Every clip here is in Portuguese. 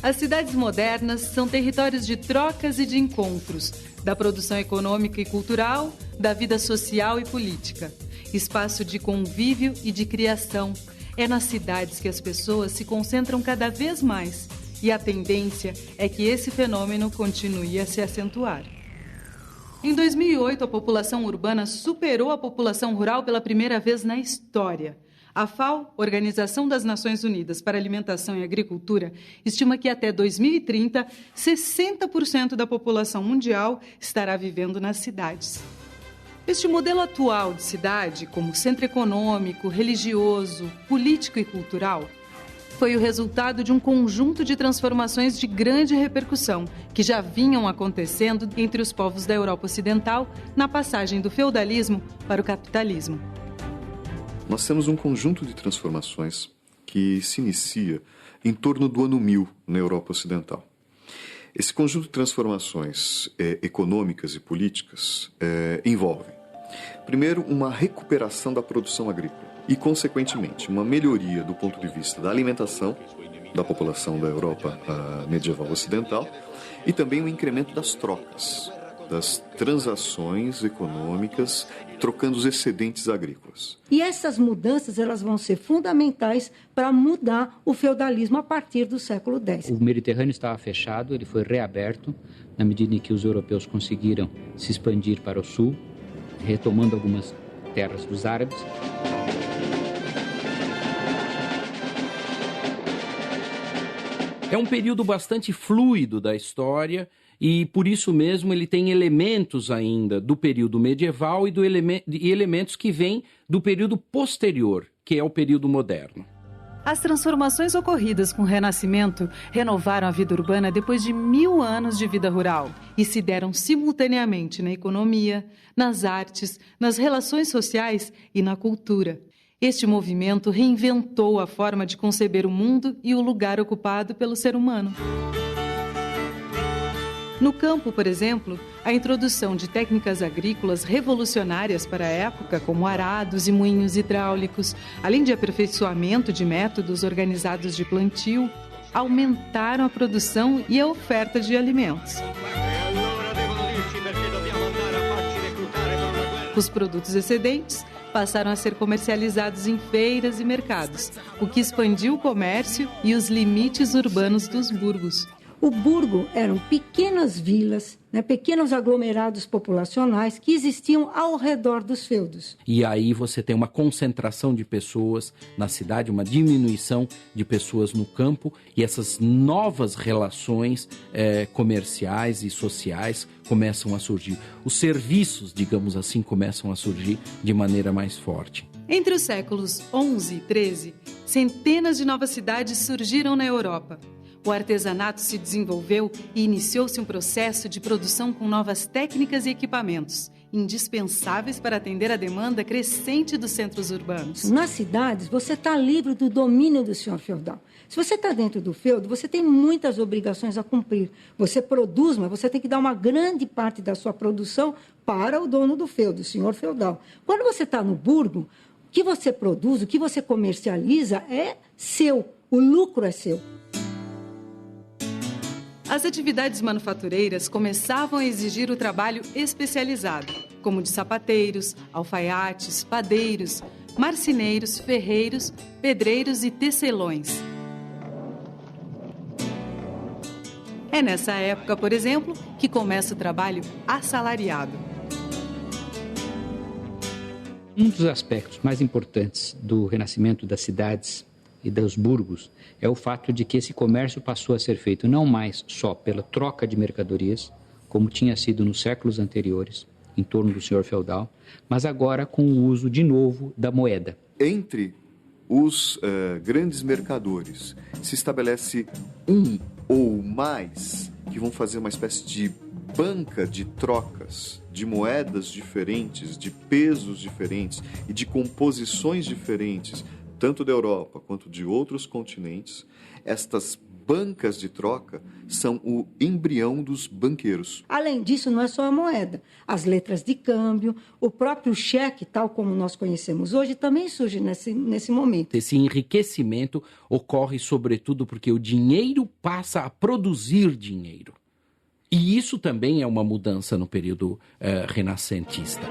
As cidades modernas são territórios de trocas e de encontros, da produção econômica e cultural, da vida social e política. Espaço de convívio e de criação. É nas cidades que as pessoas se concentram cada vez mais. E a tendência é que esse fenômeno continue a se acentuar. Em 2008, a população urbana superou a população rural pela primeira vez na história. A FAO, Organização das Nações Unidas para Alimentação e Agricultura, estima que até 2030, 60% da população mundial estará vivendo nas cidades. Este modelo atual de cidade, como centro econômico, religioso, político e cultural, foi o resultado de um conjunto de transformações de grande repercussão que já vinham acontecendo entre os povos da Europa Ocidental na passagem do feudalismo para o capitalismo. Nós temos um conjunto de transformações que se inicia em torno do ano 1000 na Europa Ocidental. Esse conjunto de transformações econômicas e políticas envolve, primeiro, uma recuperação da produção agrícola e, consequentemente, uma melhoria do ponto de vista da alimentação da população da Europa medieval ocidental e também um incremento das trocas, das transações econômicas, trocando os excedentes agrícolas. E essas mudanças elas vão ser fundamentais para mudar o feudalismo a partir do século X. O Mediterrâneo estava fechado, ele foi reaberto na medida em que os europeus conseguiram se expandir para o sul, retomando algumas terras dos árabes. É um período bastante fluido da história e, por isso mesmo, ele tem elementos ainda do período medieval e elementos que vêm do período posterior, que é o período moderno. As transformações ocorridas com o Renascimento renovaram a vida urbana depois de 1000 anos de vida rural e se deram simultaneamente na economia, nas artes, nas relações sociais e na cultura. Este movimento reinventou a forma de conceber o mundo e o lugar ocupado pelo ser humano. No campo, por exemplo, a introdução de técnicas agrícolas revolucionárias para a época, como arados e moinhos hidráulicos, além de aperfeiçoamento de métodos organizados de plantio, aumentaram a produção e a oferta de alimentos. Os produtos excedentes passaram a ser comercializados em feiras e mercados, o que expandiu o comércio e os limites urbanos dos burgos. O burgo eram pequenas vilas, pequenos aglomerados populacionais que existiam ao redor dos feudos. E aí você tem uma concentração de pessoas na cidade, uma diminuição de pessoas no campo e essas novas relações comerciais e sociais começam a surgir. Os serviços, digamos assim, começam a surgir de maneira mais forte. Entre os séculos XI e XIII, centenas de novas cidades surgiram na Europa. O artesanato se desenvolveu e iniciou-se um processo de produção com novas técnicas e equipamentos, indispensáveis para atender a demanda crescente dos centros urbanos. Nas cidades, você está livre do domínio do senhor feudal. Se você está dentro do feudo, você tem muitas obrigações a cumprir. Você produz, mas você tem que dar uma grande parte da sua produção para o dono do feudo, o senhor feudal. Quando você está no burgo, o que você produz, o que você comercializa é seu, o lucro é seu. As atividades manufatureiras começavam a exigir o trabalho especializado, como de sapateiros, alfaiates, padeiros, marceneiros, ferreiros, pedreiros e tecelões. É nessa época, por exemplo, que começa o trabalho assalariado. Um dos aspectos mais importantes do renascimento das cidades e dos burgos é o fato de que esse comércio passou a ser feito não mais só pela troca de mercadorias, como tinha sido nos séculos anteriores, em torno do senhor feudal, mas agora com o uso de novo da moeda. Entre os grandes mercadores se estabelece um ou mais que vão fazer uma espécie de banca de trocas, de moedas diferentes, de pesos diferentes e de composições diferentes, tanto da Europa quanto de outros continentes. Estas bancas de troca são o embrião dos banqueiros. Além disso, não é só a moeda. As letras de câmbio, o próprio cheque, tal como nós conhecemos hoje, também surge nesse momento. Esse enriquecimento ocorre, sobretudo, porque o dinheiro passa a produzir dinheiro. E isso também é uma mudança no período renascentista.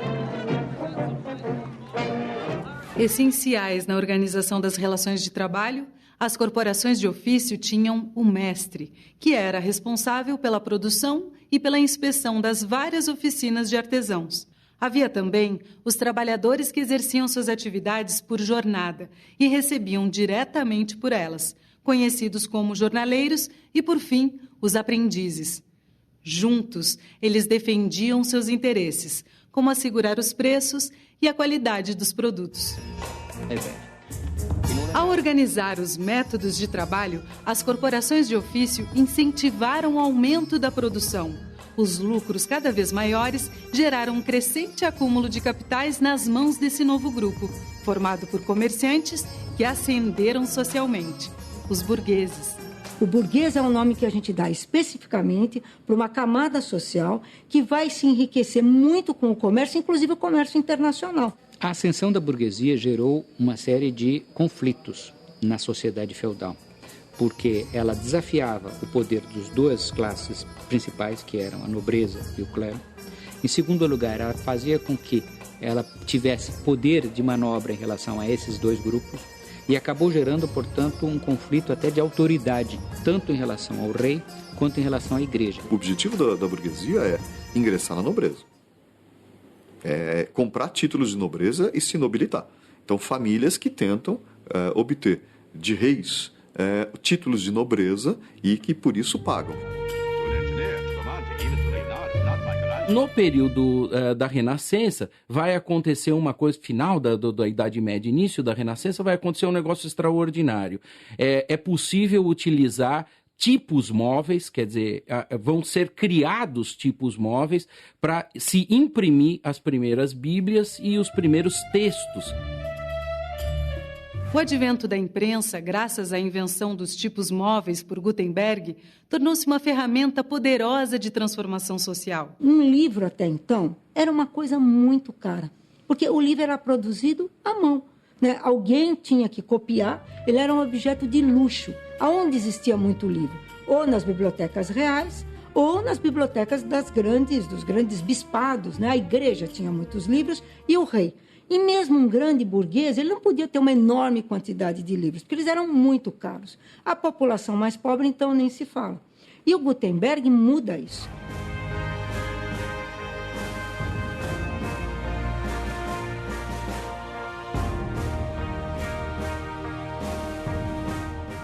Essenciais na organização das relações de trabalho, as corporações de ofício tinham o mestre, que era responsável pela produção e pela inspeção das várias oficinas de artesãos. Havia também os trabalhadores que exerciam suas atividades por jornada e recebiam diretamente por elas, conhecidos como jornaleiros e, por fim, os aprendizes. Juntos, eles defendiam seus interesses, como assegurar os preços e a qualidade dos produtos. Ao organizar os métodos de trabalho, as corporações de ofício incentivaram o aumento da produção. Os lucros cada vez maiores geraram um crescente acúmulo de capitais nas mãos desse novo grupo, formado por comerciantes que ascenderam socialmente, os burgueses. O burguês é um nome que a gente dá especificamente para uma camada social que vai se enriquecer muito com o comércio, inclusive o comércio internacional. A ascensão da burguesia gerou uma série de conflitos na sociedade feudal, porque ela desafiava o poder das duas classes principais, que eram a nobreza e o clero. Em segundo lugar, ela fazia com que ela tivesse poder de manobra em relação a esses dois grupos e acabou gerando, portanto, um conflito até de autoridade, tanto em relação ao rei quanto em relação à igreja. O objetivo da burguesia é ingressar na nobreza. É comprar títulos de nobreza e se nobilitar. Então, famílias que tentam obter de reis títulos de nobreza e que, por isso, pagam. No período da Renascença, vai acontecer uma coisa, final da Idade Média, início da Renascença, vai acontecer um negócio extraordinário. É possível utilizar tipos móveis, quer dizer, vão ser criados tipos móveis para se imprimir as primeiras Bíblias e os primeiros textos. O advento da imprensa, graças à invenção dos tipos móveis por Gutenberg, tornou-se uma ferramenta poderosa de transformação social. Um livro, até então, era uma coisa muito cara, porque o livro era produzido à mão, né? Alguém tinha que copiar, ele era um objeto de luxo. Aonde existia muito livro? Ou nas bibliotecas reais, ou nas bibliotecas dos grandes bispados, né? A igreja tinha muitos livros e o rei. E mesmo um grande burguês, ele não podia ter uma enorme quantidade de livros, porque eles eram muito caros. A população mais pobre, então, nem se fala. E o Gutenberg muda isso.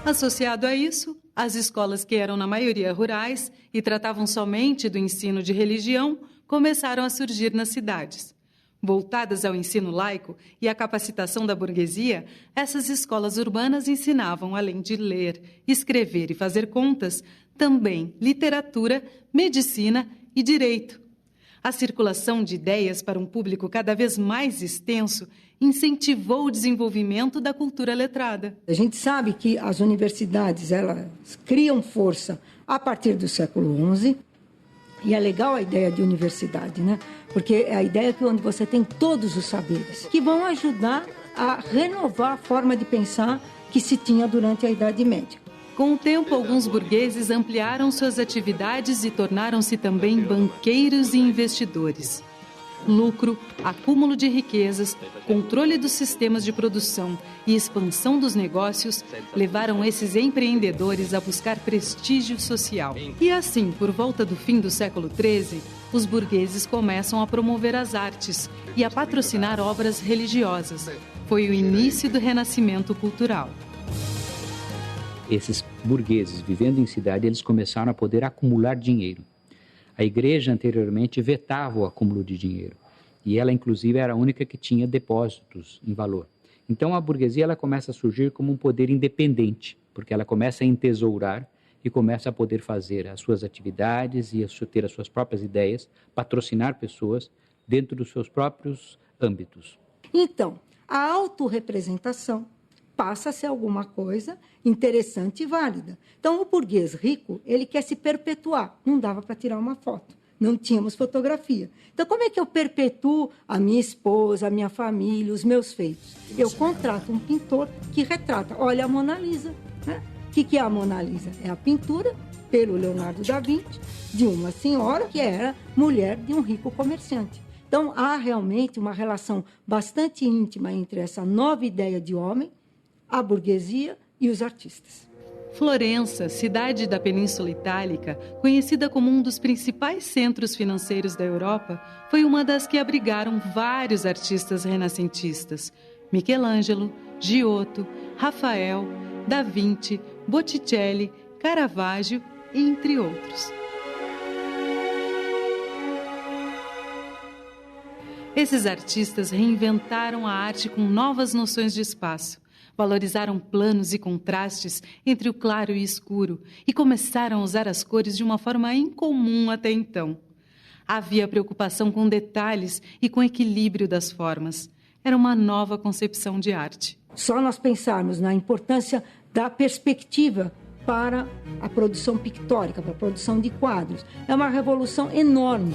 Associado a isso, as escolas que eram na maioria rurais e tratavam somente do ensino de religião começaram a surgir nas cidades. Voltadas ao ensino laico e à capacitação da burguesia, essas escolas urbanas ensinavam, além de ler, escrever e fazer contas, também literatura, medicina e direito. A circulação de ideias para um público cada vez mais extenso incentivou o desenvolvimento da cultura letrada. A gente sabe que as universidades elas criam força a partir do século XI, e é legal a ideia de universidade, né? Porque é a ideia que onde você tem todos os saberes, que vão ajudar a renovar a forma de pensar que se tinha durante a Idade Média. Com o tempo, alguns burgueses ampliaram suas atividades e tornaram-se também banqueiros e investidores. Lucro, acúmulo de riquezas, controle dos sistemas de produção e expansão dos negócios levaram esses empreendedores a buscar prestígio social. E assim, por volta do fim do século XIII, os burgueses começam a promover as artes e a patrocinar obras religiosas. Foi o início do renascimento cultural. Esses burgueses, vivendo em cidade, eles começaram a poder acumular dinheiro. A igreja anteriormente vetava o acúmulo de dinheiro e ela, inclusive, era a única que tinha depósitos em valor. Então, a burguesia ela começa a surgir como um poder independente, porque ela começa a entesourar e começa a poder fazer as suas atividades e ter as suas próprias ideias, patrocinar pessoas dentro dos seus próprios âmbitos. Então, a autorrepresentação passa a ser alguma coisa interessante e válida. Então, o burguês rico, ele quer se perpetuar. Não dava para tirar uma foto. Não tínhamos fotografia. Então, como é que eu perpetuo a minha esposa, a minha família, os meus feitos? Eu contrato um pintor que retrata. Olha a Mona Lisa. Né? O que é a Mona Lisa? É a pintura, pelo Leonardo da Vinci, de uma senhora que era mulher de um rico comerciante. Então, há realmente uma relação bastante íntima entre essa nova ideia de homem, a burguesia e os artistas. Florença, cidade da Península Itálica, conhecida como um dos principais centros financeiros da Europa, foi uma das que abrigaram vários artistas renascentistas. Michelangelo, Giotto, Rafael, Da Vinci, Botticelli, Caravaggio, entre outros. Esses artistas reinventaram a arte com novas noções de espaço. Valorizaram planos e contrastes entre o claro e escuro e começaram a usar as cores de uma forma incomum até então. Havia preocupação com detalhes e com equilíbrio das formas. Era uma nova concepção de arte. Só nós pensarmos na importância da perspectiva para a produção pictórica, para a produção de quadros. É uma revolução enorme.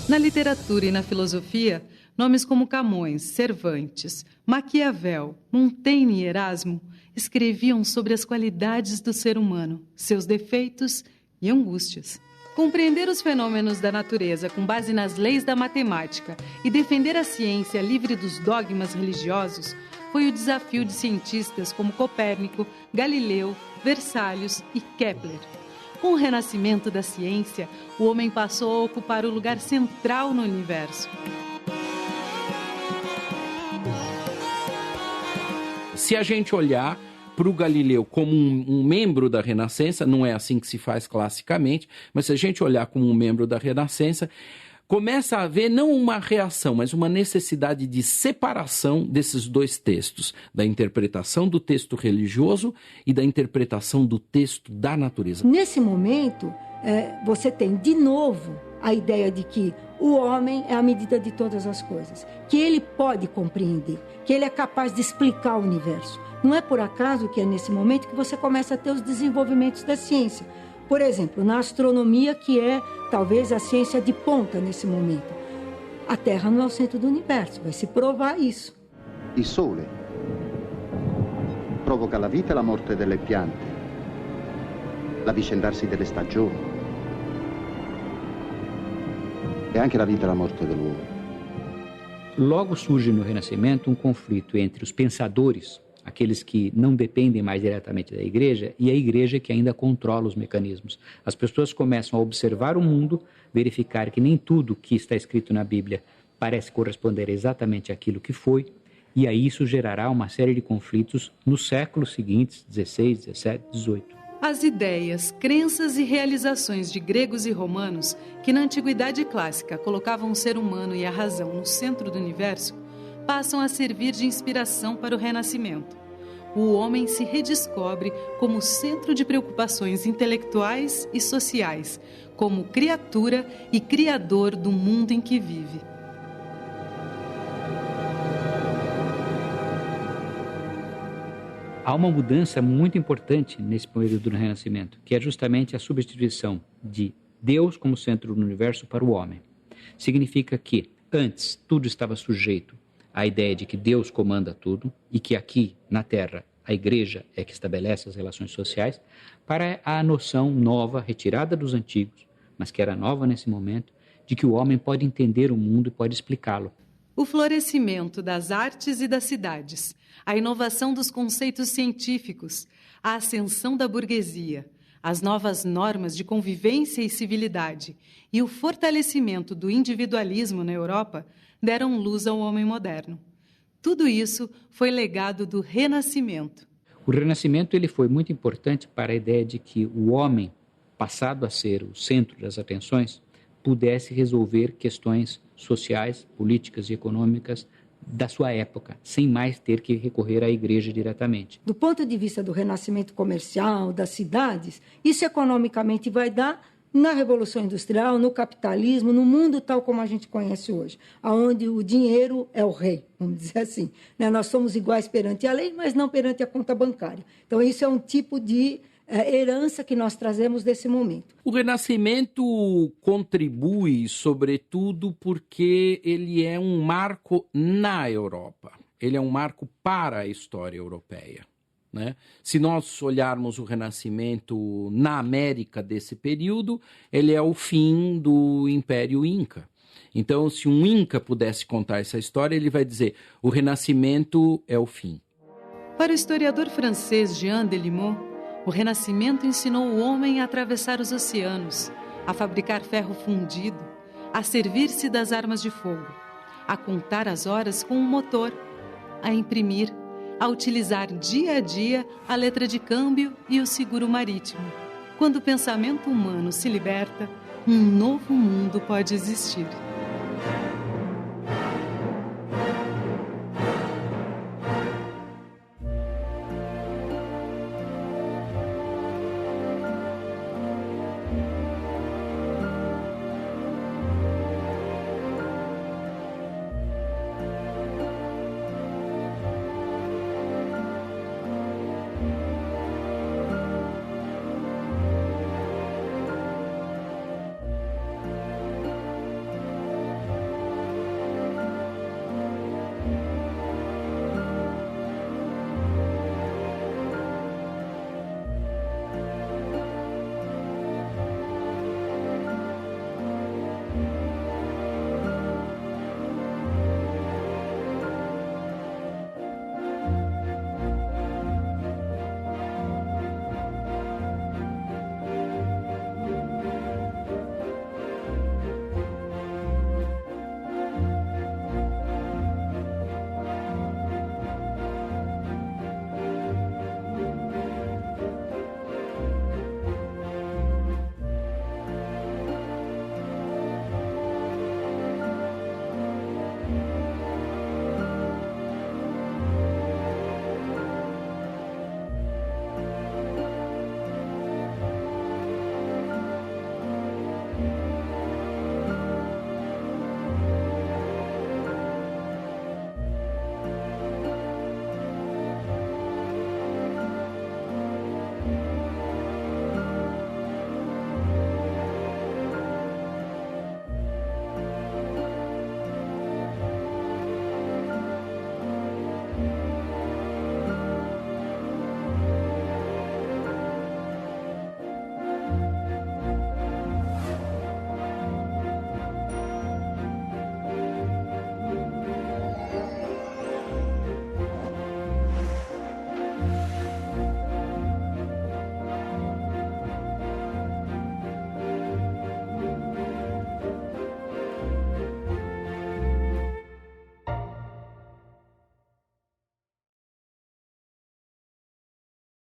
Na literatura e na filosofia, nomes como Camões, Cervantes, Maquiavel, Montaigne e Erasmo escreviam sobre as qualidades do ser humano, seus defeitos e angústias. Compreender os fenômenos da natureza com base nas leis da matemática e defender a ciência livre dos dogmas religiosos foi o desafio de cientistas como Copérnico, Galileu, Vesalius e Kepler. Com o renascimento da ciência, o homem passou a ocupar o lugar central no universo. Se a gente olhar para o Galileu como um membro da Renascença, não é assim que se faz classicamente, mas se a gente olhar como um membro da Renascença, começa a haver não uma reação, mas uma necessidade de separação desses dois textos, da interpretação do texto religioso e da interpretação do texto da natureza. Nesse momento, você tem de novo a ideia de que o homem é a medida de todas as coisas, que ele pode compreender, que ele é capaz de explicar o universo. Não é por acaso que é nesse momento que você começa a ter os desenvolvimentos da ciência. Por exemplo, na astronomia, que é talvez a ciência de ponta nesse momento. A Terra não é o centro do universo, vai se provar isso. Il sole provoca la vita e la morte delle piante, l'avvicendarsi delle stagioni e anche la vita e la morte dell'uomo. Logo surge no Renascimento um conflito entre os pensadores, aqueles que não dependem mais diretamente da igreja, e a igreja que ainda controla os mecanismos. As pessoas começam a observar o mundo, verificar que nem tudo que está escrito na Bíblia parece corresponder exatamente àquilo que foi, e aí isso gerará uma série de conflitos nos séculos seguintes, 16, 17, 18. As ideias, crenças e realizações de gregos e romanos, que na Antiguidade Clássica colocavam o ser humano e a razão no centro do universo, passam a servir de inspiração para o Renascimento. O homem se redescobre como centro de preocupações intelectuais e sociais, como criatura e criador do mundo em que vive. Há uma mudança muito importante nesse período do Renascimento, que é justamente a substituição de Deus como centro do universo para o homem. Significa que, antes, tudo estava sujeito à ideia de que Deus comanda tudo e que aqui, na Terra, a Igreja é que estabelece as relações sociais, para a noção nova, retirada dos antigos, mas que era nova nesse momento, de que o homem pode entender o mundo e pode explicá-lo. O florescimento das artes e das cidades, a inovação dos conceitos científicos, a ascensão da burguesia, as novas normas de convivência e civilidade e o fortalecimento do individualismo na Europa deram luz ao homem moderno. Tudo isso foi legado do Renascimento. O Renascimento ele foi muito importante para a ideia de que o homem, passado a ser o centro das atenções, pudesse resolver questões sociais, políticas e econômicas da sua época, sem mais ter que recorrer à igreja diretamente. Do ponto de vista do renascimento comercial, das cidades, isso economicamente vai dar na Revolução Industrial, no capitalismo, no mundo tal como a gente conhece hoje, onde o dinheiro é o rei, vamos dizer assim. Nós somos iguais perante a lei, mas não perante a conta bancária. Então, isso é um tipo de herança que nós trazemos desse momento. O Renascimento contribui, sobretudo, porque ele é um marco na Europa. Ele é um marco para a história europeia. Né? Se nós olharmos o Renascimento na América desse período, ele é o fim do Império Inca. Então, se um Inca pudesse contar essa história, ele vai dizer: o Renascimento é o fim. Para o historiador francês Jean Delimot, o Renascimento ensinou o homem a atravessar os oceanos, a fabricar ferro fundido, a servir-se das armas de fogo, a contar as horas com um motor, a imprimir, a utilizar dia a dia a letra de câmbio e o seguro marítimo. Quando o pensamento humano se liberta, um novo mundo pode existir.